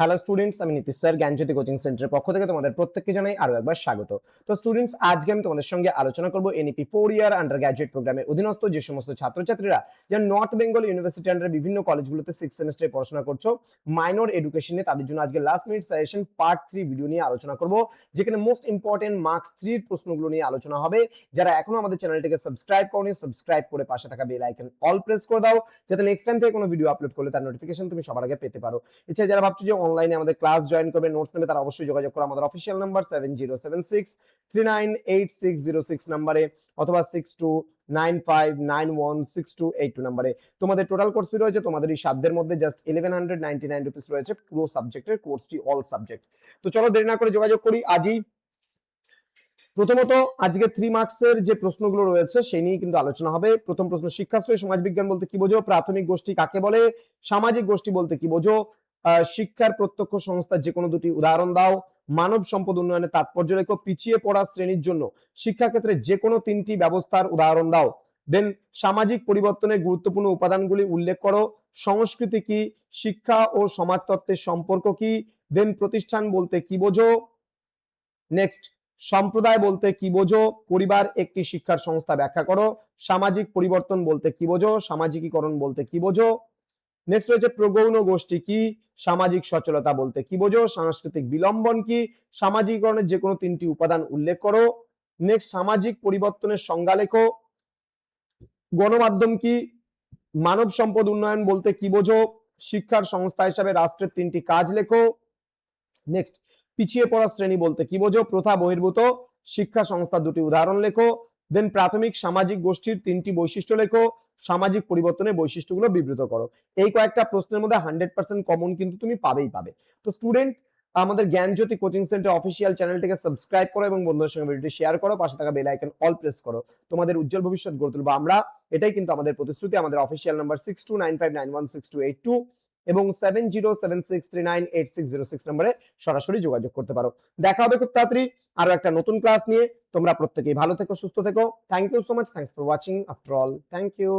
Hello students, আমি Nitish sir জ্ঞানজ্যোতি coaching সেন্টারের পক্ষ থেকে তোমাদের প্রত্যেককে জানাই আরো একবার স্বাগত। তো স্টুডেন্টস, আজকে আমি তোমাদের সঙ্গে আলোচনা করব এনইপি 4 ইয়ার আন্ডার গ্র্যাজুয়েট প্রোগ্রামের অধীনস্থ যে সমস্ত ছাত্রছাত্রীরা যারা নর্থ বেঙ্গল ইউনিভার্সিটি আন্ডার বিভিন্ন কলেজগুলোতে 6 সেমিস্টারে পড়াশোনা করছো মাইনর এডুকেশনে, তাদের জন্য আজকে last minute suggestion part 3 video নিয়ে আলোচনা করব, যেখানে মোস্ট ইম্পর্টেন্ট মার্কস 3 এর প্রশ্নগুলো নিয়ে আলোচনা হবে। যারা এখনো আমাদের চ্যানেলটিকে সাবস্ক্রাইব করোনি, সাবস্ক্রাইব করে পাশে থাকা বেল আইকন অল প্রেস করে দাও, যাতে নেক্সট টাইম থেকে কোনো ভিডিও আপলোড করলে তার নোটিফিকেশন তুমি সবার আগে পেতে পারো। এছাড়া যারা ভাবছো যে অনলাইনে আমাদের ক্লাস জয়েন করবে, নোটস নেবে, তারা অবশ্যই যোগাযোগ করো আমাদের অফিসিয়াল নাম্বার 7076398606 নম্বরে অথবা 6295916282 নম্বরে। তোমাদের টোটাল কোর্স ফি রয়েছে তোমাদের এই সাধ্যের মধ্যে জাস্ট 1199 রুপিস রয়েছে পুরো সাবজেক্টের কোর্স ফি, অল সাবজেক্ট। তো চলো দেরি না করে যোগাযোগ করি আজই। প্রথমত আজকে 3 মার্কসের যে প্রশ্নগুলো রয়েছে সেই নিয়ে কিন্তু আলোচনা হবে। প্রথম প্রশ্ন, শিক্ষাশ্রয়ী সমাজবিজ্ঞান বলতে কি বোঝো? প্রাথমিক গোষ্ঠী কাকে বলে? সামাজিক গোষ্ঠী বলতে কি বোঝো? শিক্ষার প্রত্যক্ষ সংস্থার যে কোনো দুটি উদাহরণ দাও। মানব সম্পদ উন্নয়নের তাৎপর্য লেখো। পিছিয়ে পড়া শ্রেণীর জন্য শিক্ষাক্ষেত্রে যে কোনো 3টি ব্যবস্থার উদাহরণ দাও। দেন সামাজিক পরিবর্তনের গুরুত্বপূর্ণ উপাদানগুলি উল্লেখ করো। সংস্কৃতি কি? শিক্ষা ও সমাজতত্ত্বের সম্পর্ক কি? দেন প্রতিষ্ঠান বলতে কি বোঝো? নেক্সট, সম্প্রদায় বলতে কি বোঝো? পরিবার একটি শিক্ষার সংস্থা, ব্যাখ্যা করো। সামাজিক পরিবর্তন বলতে কি বোঝো? সামাজিকীকরণ বলতে কি বোঝো? নেক্সট রয়েছে প্রগৌণ গোষ্ঠী কি? সামাজিক সচলতা বলতে কি বোঝো? সাংস্কৃতিক বিলম্বন কি? সামাজিকীকরণের যে কোনো 3টি উপাদান উল্লেখ করো। নেক্সট, সামাজিক পরিবর্তনের সংজ্ঞা লেখো। গণমাধ্যম কি? মানব সম্পদ উন্নয়ন বলতে কি বোঝো? শিক্ষার সংস্থা হিসাবে রাষ্ট্রের 3টি কাজ লেখো। নেক্সট, পিছিয়ে পড়া শ্রেণী বলতে কি বোঝো? প্রথা বহির্ভূত শিক্ষা সংস্থার 2টি উদাহরণ লেখো। দেন প্রাথমিক সামাজিক গোষ্ঠীর 3টি বৈশিষ্ট্য লেখো। সামাজিক পরিবর্তনের বৈশিষ্ট্যগুলো বিবৃত করো। এই কয়েকটা প্রশ্নের মধ্যে 100% কমন কিন্তু তুমি পাবেই পাবে। তো স্টুডেন্ট, আমাদের জ্ঞানজ্যোতি কোচিং সেন্টার অফিসিয়াল চ্যানেলটিকে সাবস্ক্রাইব করো এবং বন্ধুদের সঙ্গে ভিডিওটি শেয়ার করো, পাশে থাকা বেল আইকন অল প্রেস করো। তোমাদের উজ্জ্বল ভবিষ্যৎ গড়ে তুলবো আমরা, এটাই কিন্তু আমাদের প্রতিশ্রুতি। আমাদের অফিসিয়াল নাম্বার 6295916282 এবং 7076398606 নম্বরে সরাসরি যোগাযোগ করতে পারো। দেখা হবে খুব তাড়াতাড়ি আরো একটা নতুন ক্লাস নিয়ে। তোমরা প্রত্যেকেই ভালো থেকো, সুস্থ থেকো। Thank you so much. Thanks for watching after all. Thank you.